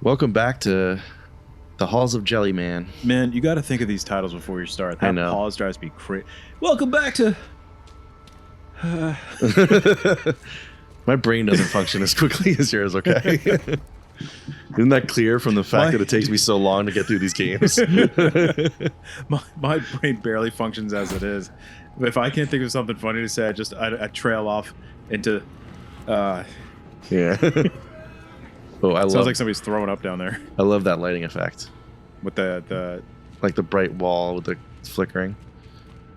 Welcome back to the Halls of Jelly Man. Man, you got to think of these titles before you start. That I know. pause drives me crazy. Welcome back to... My brain doesn't function as quickly as yours, okay? Isn't that clear from the fact that it takes me so long to get through these games? my brain barely functions as it is. If I can't think of something funny to say, I trail off into... Yeah. Oh, Sounds like somebody's throwing up down there. I love that lighting effect. With the like the bright wall with the flickering.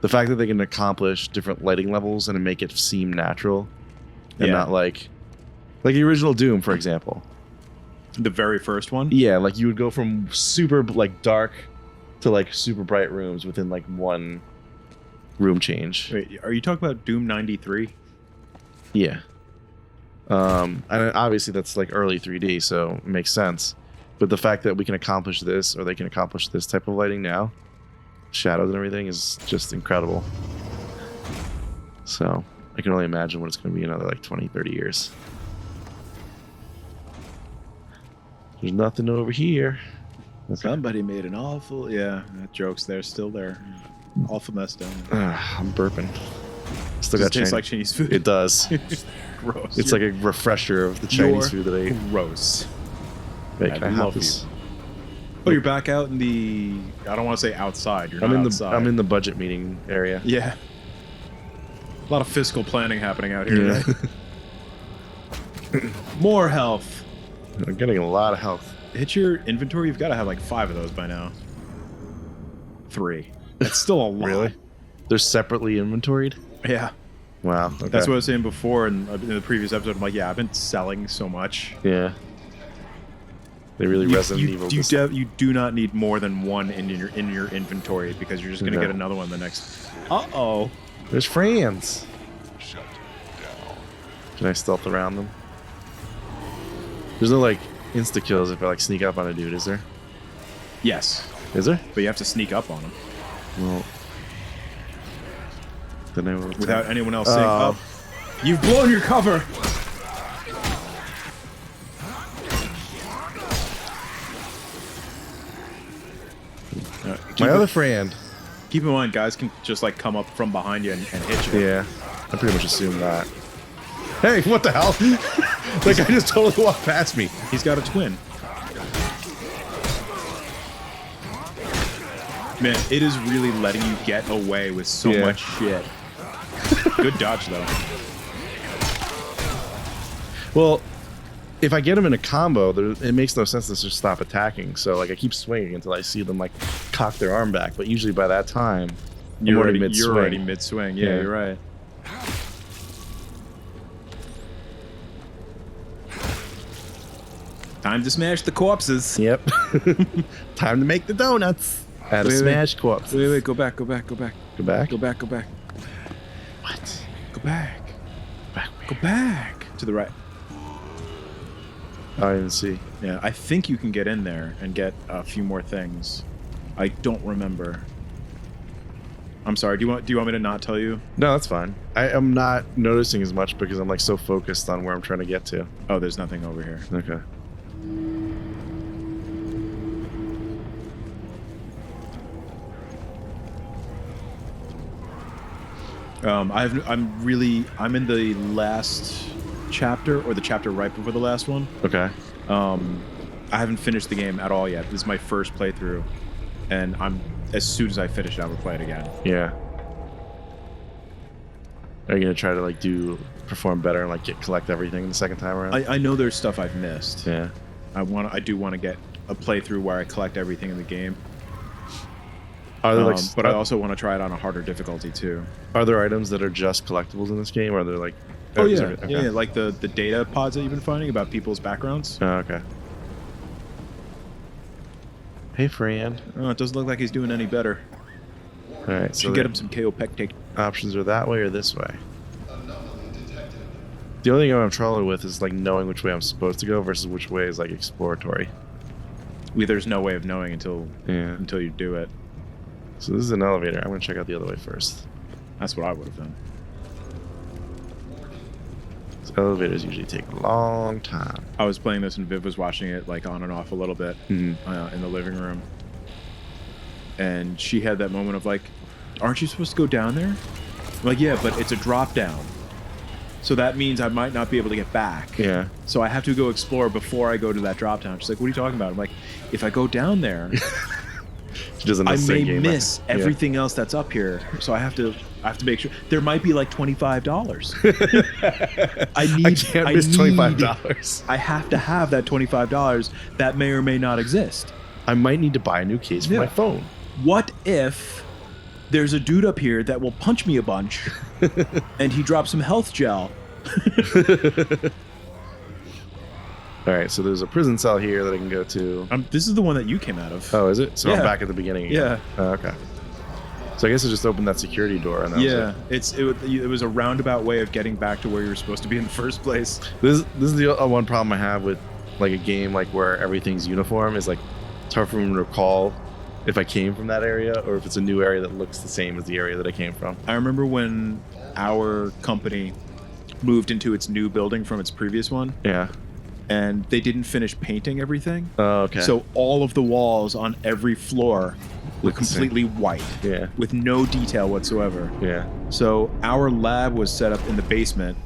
The fact that they can accomplish different lighting levels and make it seem natural. And not like the original Doom, for example. The very first one? Yeah, like you would go from super like dark to like super bright rooms within like one room change. Wait, are you talking about Doom 93? Yeah. And obviously that's like early 3D, so it makes sense. But the fact that we can accomplish this, or they can accomplish this type of lighting now, shadows and everything, is just incredible. So I can only imagine what it's going to be in another like 20, 30 years. There's nothing over here. Okay. Somebody made an awful... Yeah, that joke's there, still there. Awful mess down there. I'm burping. Still Does got it taste like Chinese food? It does. Gross. It's like a refresher of the Chinese food that I ate. Gross. Wait, I can I have love this? Oh, you're back out in the... I don't want to say outside. You're not outside. I'm in the budget meeting area. Yeah. A lot of fiscal planning happening out here today. More health. I'm getting a lot of health. Hit your inventory. You've got to have like 5 of those by now. 3. That's still a lot. Really? They're separately inventoried? Yeah. Wow. Okay. That's what I was saying before in the previous episode. I'm like, yeah, I've been selling so much. Yeah. They really Resident Evil. You do not need more than one in your inventory because you're just going to get another one the next. Uh-oh. There's friends. Can I stealth around them? There's no like insta kills if I like sneak up on a dude, is there? Yes. Is there? But you have to sneak up on him. Well, then I will without anyone else saying, "Oh, you've blown your cover." My other friend. Keep in mind, guys can just like come up from behind you and hit you. Yeah, I pretty much assumed that. Hey, what the hell? That guy just totally walked past me. He's got a twin. Man, it is really letting you get away with so much shit. Good dodge, though. Well, if I get them in a combo, it makes no sense to just stop attacking. So, like, I keep swinging until I see them, like, cock their arm back. But usually by that time, you're already mid-swing. Yeah, you're right. Time to smash the corpses. Yep. Time to make the donuts. At a smash corpse. Wait, go back. Go back? Go back? Go back. What? Go back. Back. Go back. To the right. I didn't see. Yeah, I think you can get in there and get a few more things. I don't remember. I'm sorry. Do you want me to not tell you? No, that's fine. I am not noticing as much because I'm like so focused on where I'm trying to get to. Oh, there's nothing over here. Okay. I'm in the last chapter, or the chapter right before the last one. Okay. I haven't finished the game at all yet. This is my first playthrough, and as soon as I finish it, I will play it again. Yeah. Are you gonna try to like perform better and like collect everything the second time around? I know there's stuff I've missed. Yeah. I do want to get a playthrough where I collect everything in the game. Are there but I also want to try it on a harder difficulty too. Are there items that are just collectibles in this game, or are there like? Oh yeah, okay. Yeah, like the data pods that you've been finding about people's backgrounds. Oh, okay. Hey, friend. Oh, it doesn't look like he's doing any better. All right, so should get him some KO pectate. Options are that way or this way. The only thing I'm trouble with is like knowing which way I'm supposed to go versus which way is like exploratory. There's no way of knowing until you do it. So this is an elevator. I'm gonna check out the other way first. That's what I would have done. Elevators usually take a long time. I was playing this and Viv was watching it like on and off a little bit in the living room. And she had that moment of like, aren't you supposed to go down there? I'm like, yeah, but it's a drop down. So that means I might not be able to get back. Yeah. So I have to go explore before I go to that drop down. She's like, what are you talking about? I'm like, if I go down there, She doesn't I miss the may game. miss everything else that's up here. So I have to make sure. There might be like $25. I can't miss $25. I have to have that $25 that may or may not exist. I might need to buy a new case for my phone. What if there's a dude up here that will punch me a bunch and he drops some health gel? All right, so there's a prison cell here that I can go to. This is the one that you came out of. Oh, is it? So Yeah. I'm back at the beginning again. Yeah. Oh, okay. So I guess I just opened that security door and that was it. It was a roundabout way of getting back to where you were supposed to be in the first place. This is the one problem I have with like a game like where everything's uniform is like it's hard for me to recall if I came from that area or if it's a new area that looks the same as the area that I came from. I remember when our company moved into its new building from its previous one. Yeah. And they didn't finish painting everything. Oh, okay. So all of the walls on every floor were completely white. Yeah. With no detail whatsoever. Yeah. So our lab was set up in the basement.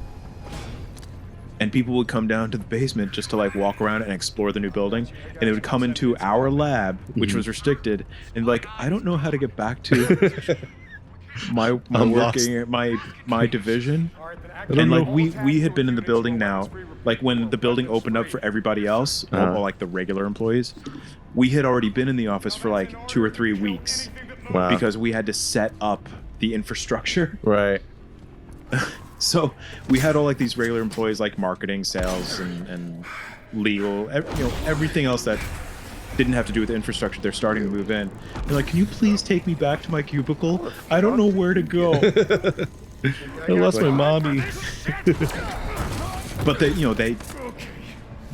And people would come down to the basement just to like walk around and explore the new building. And they would come into our lab, which was restricted, and like, I don't know how to get back to my working my division. And like we had been in the building now, like when the building opened up for everybody else, all like the regular employees, we had already been in the office for like 2 or 3 weeks. Wow. Because we had to set up the infrastructure. Right. So we had all like these regular employees like marketing, sales, and legal, everything else that didn't have to do with infrastructure. They're starting to move in. They're like, can you please take me back to my cubicle? I don't know where to go. I lost my mommy. But they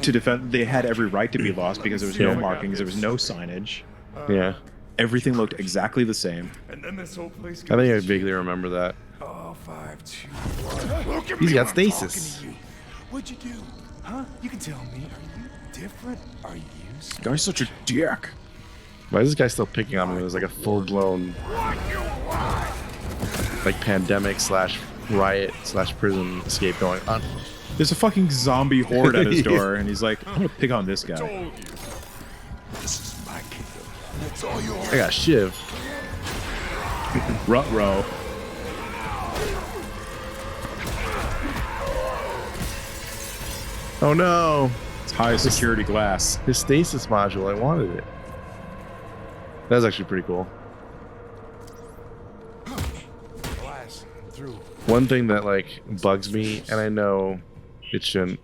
to defend, they had every right to be lost because there was no markings, there was no signage. Yeah. Everything looked exactly the same. And then this whole place I think I vaguely remember that. Oh, 5, 2, 1. Look at He's me, got I'm stasis. talking to you. What'd you do? Huh? You can tell me. Are you different? Are you Guy's such a dick. Why is this guy still picking on me when there's like a full-blown like pandemic / riot / prison escape going on? There's a fucking zombie horde at his door, and he's like, I'm gonna pick on this guy. told you? This is my kingdom. It's all yours. I got Shiv. Ruh-roh. Oh no! It's high security glass. His stasis module, I wanted it. That was actually pretty cool. Glass through. One thing that like bugs me, and I know it shouldn't,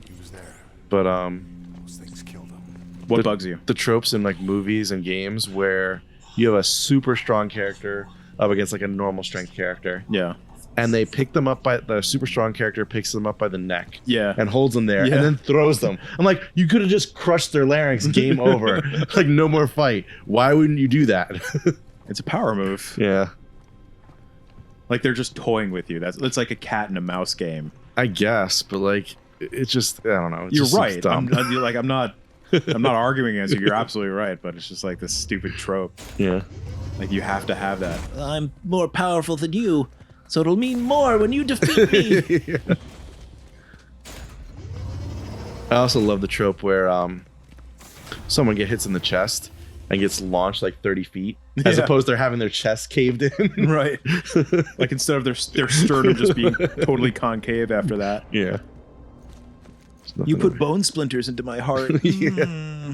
He was there. but Those things killed him. What bugs you? the tropes in like movies and games where you have a super strong character up against like a normal strength character, Yeah. and they pick them up by the super strong character picks them up by the neck, Yeah. and holds them there, Yeah. and then throws them. I'm like, you could have just crushed their larynx, game over, like no more fight. Why wouldn't you do that? It's a power move. Yeah, Like they're just toying with you. It's like a cat and a mouse game. I guess, but like it's just I don't know. It You're just seems right. dumb. I'm not arguing against you. You're absolutely right. But it's just like this stupid trope. Yeah. Like you have to have that. I'm more powerful than you, so it'll mean more when you defeat me. I also love the trope where someone hits in the chest and gets launched like 30 feet, as Yeah. opposed to having their chest caved in. Right. Like instead of their sternum just being totally concave after that. Yeah. You put bone splinters into my heart. Yeah.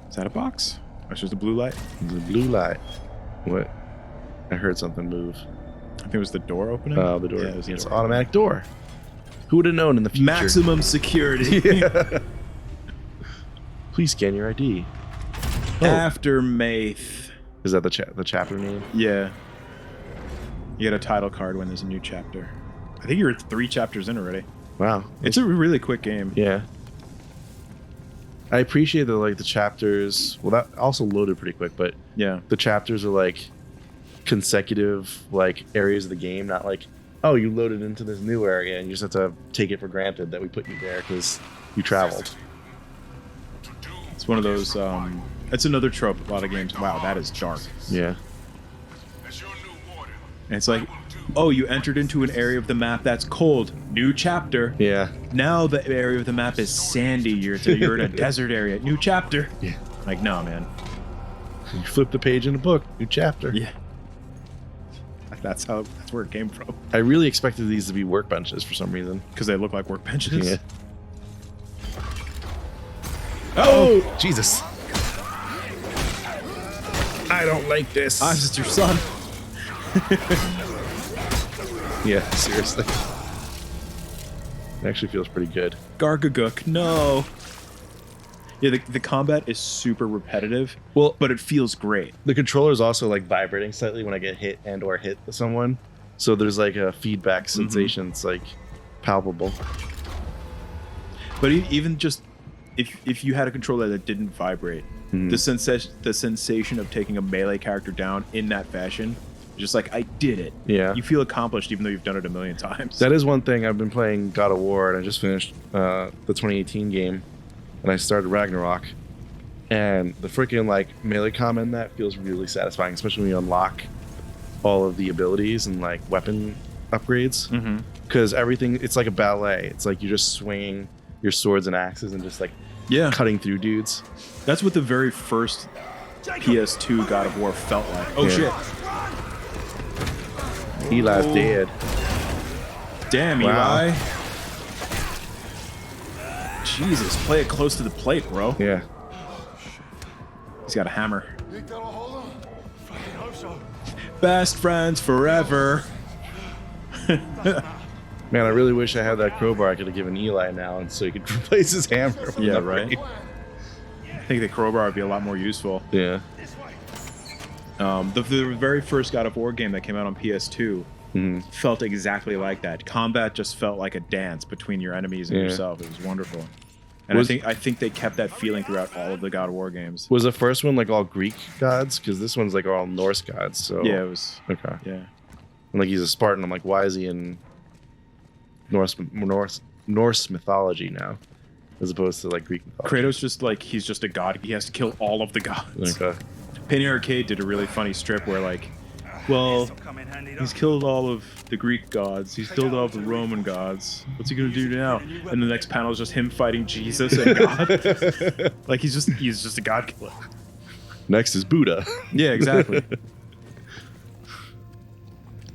Is that a box? Or just a blue light? The blue light. What? I heard something move. I think it was the door opening. Oh, the door. Yeah, it was the It's door. automatic door. Who would have known in the future? Maximum security. Yeah. Please scan your ID. Oh. Aftermath. Is that the chapter name? Yeah. You get a title card when there's a new chapter. I think you're 3 chapters in already. Wow. It's a really quick game. Yeah. I appreciate that like the chapters. Well, that also loaded pretty quick, but Yeah. the chapters are like consecutive like areas of the game, not like, oh, you loaded into this new area and you just have to take it for granted that we put you there because you traveled. It's one of those. It's another trope. A lot of games. Wow, that is dark. Yeah. And it's like, oh, you entered into an area of the map that's cold. New chapter. Yeah. Now the area of the map is sandy. You're in a desert area. New chapter. Yeah. Like, no, man. You flip the page in the book, new chapter. Yeah. That's where it came from. I really expected these to be workbenches for some reason. Because they look like workbenches. Yeah. Oh, Jesus. I don't like this. Ives, it's your son. Yeah, seriously. It actually feels pretty good. Gargagook, no. Yeah, the combat is super repetitive. Well, but it feels great. the controller is also like vibrating slightly when I get hit and or hit someone. So there's like a feedback sensation. It's like palpable. But even just if you had a controller that didn't vibrate, the sensation of taking a melee character down in that fashion, just like, I did it. Yeah. You feel accomplished even though you've done it a million times. That is one thing. I've been playing God of War and I just finished the 2018 game and I started Ragnarok. And the freaking like melee combat in that feels really satisfying, especially when you unlock all of the abilities and like weapon upgrades. Because everything, it's like a ballet. It's like you're just swinging your swords and axes and just like cutting through dudes. That's what the very first PS2 God of War felt like. Oh shit. Eli's dead. Damn, Wow. Eli. Jesus, play it close to the plate, bro. Yeah. He's got a hammer. Best friends forever. Man, I really wish I had that crowbar I could have given Eli now, and so he could replace his hammer. From Yeah, the right. raid. I think the crowbar would be a lot more useful. Yeah. The very first God of War game that came out on PS2 felt exactly like that. Combat just felt like a dance between your enemies and yourself. It was wonderful. And I think they kept that feeling throughout all of the God of War games. Was the first one like all Greek gods? Because this one's like all Norse gods. So Yeah, it was. okay. Yeah. And like he's a Spartan. I'm like, why is he in Norse mythology now, as opposed to like Greek mythology? Kratos just like, he's just a god. He has to kill all of the gods. Okay. Penny Arcade did a really funny strip where like, well, he's killed all of the Greek gods. He's killed all of the Roman gods. What's he gonna do now? And the next panel is just him fighting Jesus and God. Like he's just a god killer. Next is Buddha. Yeah, exactly.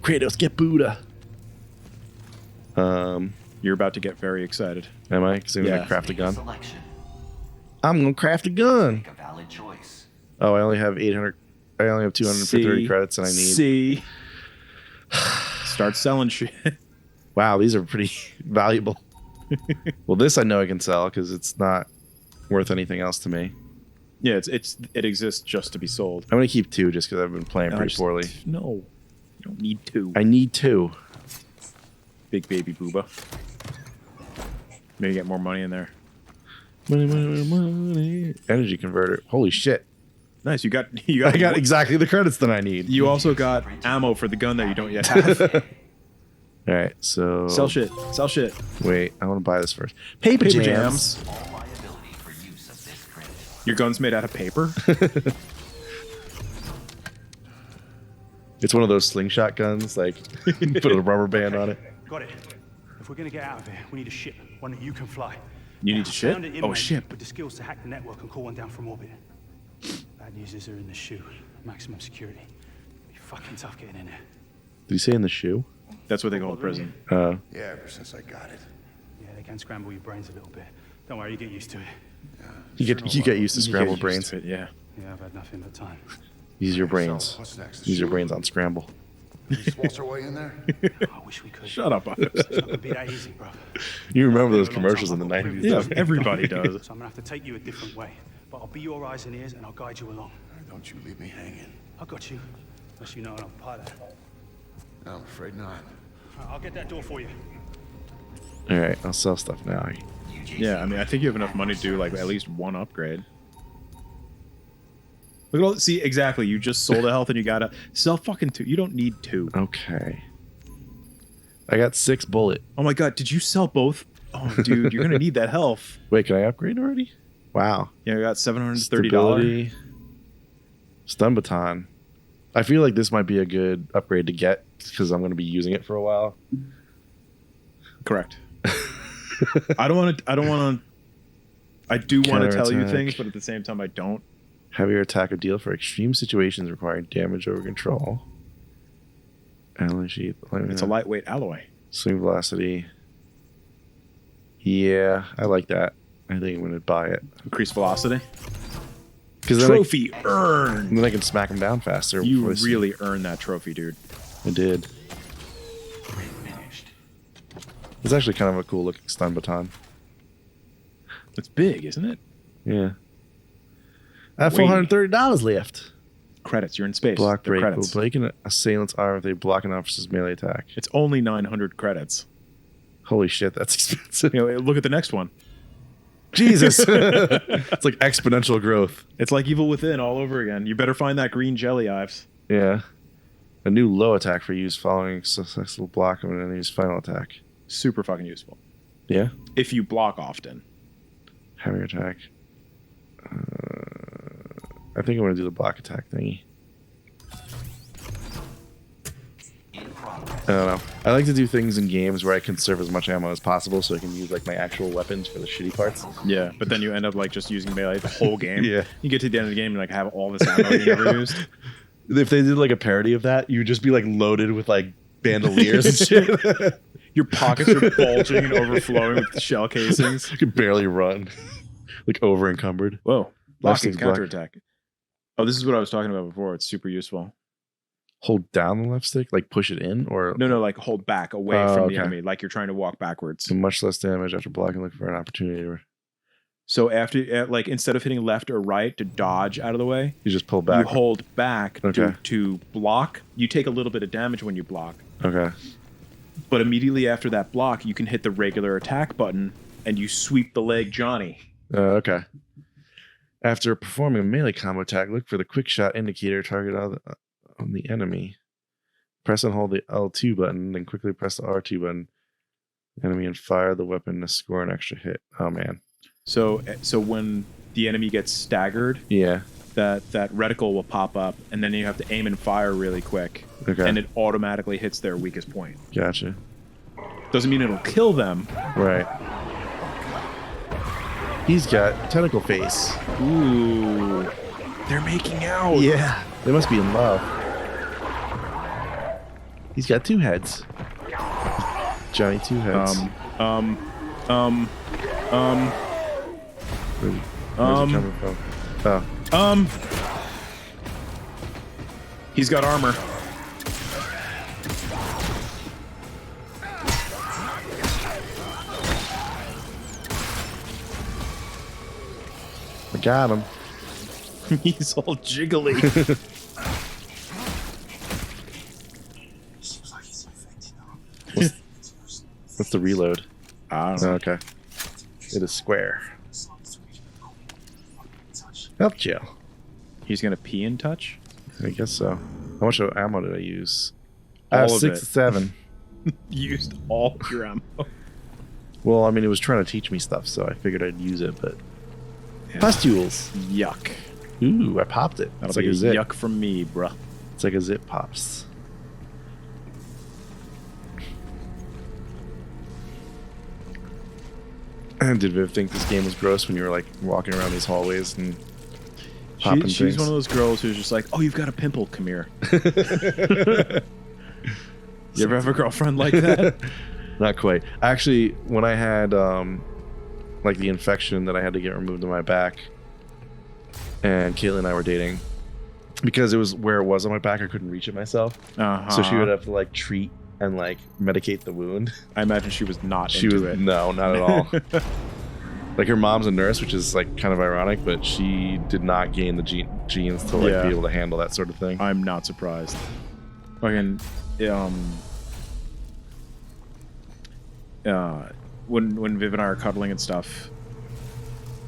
Kratos, get Buddha. You're about to get very excited. Am I? Because I'm Yeah. gonna craft a gun. Selection. I'm gonna craft a gun. Make a valid choice. Oh, I only have 800. I only have 230 credits, and I need. C. Start selling shit. Wow, these are pretty valuable. Well, this I know I can sell because it's not worth anything else to me. Yeah, it exists just to be sold. I'm gonna keep 2 just because I've been playing pretty poorly. No, you don't need to. I need 2. Big baby booba. Maybe get more money in there. Money, money, money. Energy converter. Holy shit! Nice, you got. I got exactly the credits that I need. You also got ammo for the gun that you don't yet have. All right, so Sell shit. Sell shit. Wait, I want to buy this first. Paper, Paper jams. jams. All liability for use of this credit. Your gun's made out of paper. It's one of those slingshot guns, like put a rubber band on it. Got it. If we're gonna get out of here, we need a ship, one that you can fly. You need to ship? Found an Oh, inmate ship. with the skills to hack the network and call one down from orbit. Bad news is they're in the shoe. Maximum security. Be fucking tough getting in there. Did he say in the shoe? That's what they call a prison. Yeah, ever since I got it. Yeah, they can scramble your brains a little bit. Don't worry, you get used to it. You get used to scrambled brains. Yeah. Yeah, I've had nothing but time. Use your So, brains. what's next? Use your brains on scramble. Just waltz our way in there? I wish we could. Shut up, Ives. It's not gonna be that easy, bro. You remember those commercials in the 90s? Yeah, everybody does. So I'm gonna have to take you a different way. But I'll be your eyes and ears and I'll guide you along. Don't you leave me hanging. I got you. Unless you know I'm a pilot. I'm afraid not. All right, I'll get that door for you. All right, I'll sell stuff now. Yeah, I mean, I think you have enough money to do like at least one upgrade. Look at all. See, exactly. You just sold a health and you gotta sell fucking 2. You don't need 2. Okay. I got 6 bullet. Oh my god, did you sell both? Oh, dude, you're gonna need that health. Wait, can I upgrade already? Wow. Yeah, I got $730. Stability. Stun baton. I feel like this might be a good upgrade to get because I'm going to be using it for a while. Correct. I do want to tell you things, but at the same time I don't. Heavier attack of deal for extreme situations requiring damage over control. Alloy sheath. It's a lightweight alloy. Swing velocity. Yeah, I like that. I think I'm going to buy it. Increased velocity. Trophy earned. And then I can smack them down faster. You really earned that trophy, dude. I did. It's actually kind of a cool looking stun baton. It's big, isn't it? Yeah. I have $430 left. Credits. You're in space. Block break. Will Credits. break an assailant's arm if they block an officer's melee attack. It's only 900 credits. Holy shit, that's expensive. You know, look at the next one. Jesus. It's like exponential growth. It's like Evil Within all over again. You better find that green jelly, Ives. Yeah. A new low attack for use following successful block of an enemy's final attack. Super fucking useful. Yeah? If you block often. Heavy attack. I think I'm going to do the block attack thingy. I don't know. I like to do things in games where I conserve as much ammo as possible so I can use like my actual weapons for the shitty parts. Yeah, but then you end up like just using melee the whole game. Yeah. You get to the end of the game and like have all this ammo you never used. If they did like a parody of that, you would just be like loaded with like bandoliers and shit. Your pockets are bulging and overflowing with shell casings. You can barely run. Like over encumbered. Whoa. Blocking Left stick's counterattack. Oh, this is what I was talking about before. It's super useful. Hold down the left stick, like push it in, or No, like hold back away from the enemy, like you're trying to walk backwards. do much less damage after blocking. Look for an opportunity. So after, like instead of hitting left or right to dodge out of the way, You just pull back. you hold back Okay. to block. You take a little bit of damage when you block, Okay. but immediately after that block, you can hit the regular attack button and you sweep the leg Johnny. Okay. After performing a melee combo attack, look for the quick shot indicator target on the enemy. Press and hold the L2 button, then quickly press the R2 button. Enemy and fire the weapon to score an extra hit. Oh man. So when the enemy gets staggered, Yeah. that reticle will pop up, and then you have to aim and fire really quick, Okay. and it automatically hits their weakest point. Gotcha. Doesn't mean it'll kill them. Right. He's got tentacle face. Ooh, they're making out. Yeah. They must be in love. He's got 2 heads. Johnny 2 heads. Where's it coming from? Oh. He's got armor. I got him. He's all jiggly. What's the reload? I don't know. Oh, okay. It is square. Health gel. He's gonna pee and touch. I guess so. How much ammo did I use? I have All of 6 it. to 7. Used all your ammo. Well, I mean, it was trying to teach me stuff, so I figured I'd use it, but... Pustules. Yuck. Ooh, I popped it. That'll It's like be a zip. yuck from me, bruh. It's like a zip pops. And did Viv think this game was gross when you were like walking around these hallways and popping She's things? one of those girls who's just like, oh, you've got a pimple, come here. You ever have a girlfriend like that? Not quite. Actually, when I had like the infection that I had to get removed on my back, and Caitlin and I were dating, because it was where it was on my back, I couldn't reach it myself. Uh-huh. So she would have to like treat and like medicate the wound. I imagine she was not She into was it. no, not at all. Like her mom's a nurse, which is like kind of ironic, but she did not gain the genes to like Yeah. be able to handle that sort of thing. I'm not surprised. Fucking, when Viv and I are cuddling and stuff,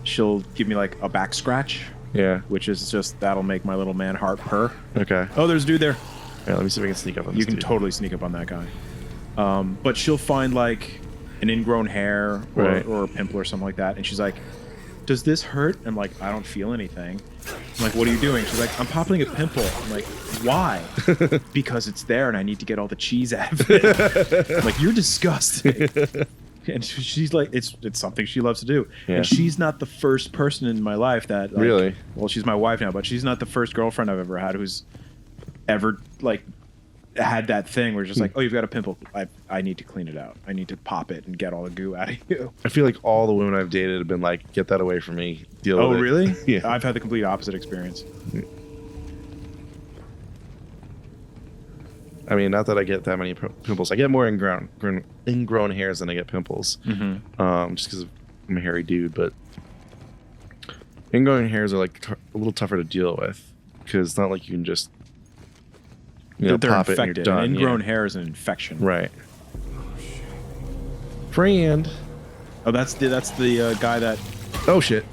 she'll give me like a back scratch, Yeah. which is just that'll make my little man heart purr. Okay. Oh, there's a dude there. Yeah, let me see if I can sneak up on this You can dude. totally sneak up on that guy. But she'll find like an ingrown hair or, Right. or a pimple or something like that, and she's like, "Does this hurt?" I'm like, "I don't feel anything." I'm like, "What are you doing?" She's like, "I'm popping a pimple." I'm like, "Why?" Because it's there and I need to get all the cheese out of it. I'm like, "You're disgusting." And she's like, it's something she loves to do. Yeah. And she's not the first person in my life that like, Really? well, she's my wife now, but she's not the first girlfriend I've ever had who's ever like had that thing where it's just like, oh, you've got a pimple. I need to clean it out. I need to pop it and get all the goo out of you. I feel like all the women I've dated have been like, get that away from me. Deal Oh, with it. really? Yeah. I've had the complete opposite experience. I mean, not that I get that many pimples. I get more ingrown hairs than I get pimples. Just because I'm a hairy dude. But ingrown hairs are like a little tougher to deal with because it's not like you can just They're pop it and infected. you're done. And ingrown yeah. hair is an infection. Right. Friend. Oh, that's the guy that. Oh shit.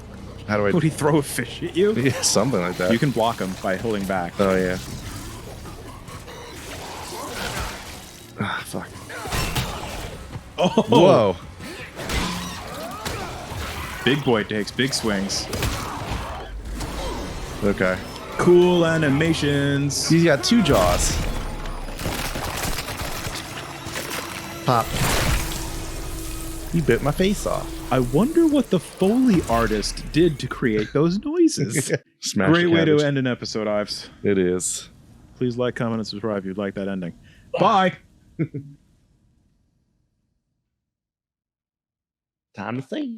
How do I? Would he throw a fish at you? Yeah, something like that. You can block him by holding back. Oh yeah. Ah, fuck. Oh, Whoa. big boy takes big swings. Okay. Cool animations. He's got two jaws. Pop. You bit my face off. I wonder what the Foley artist did to create those noises. Smash Great the way to cabbage. end an episode, Ives. It is. Please like, comment, and subscribe if you'd like that ending. Bye. Time to save.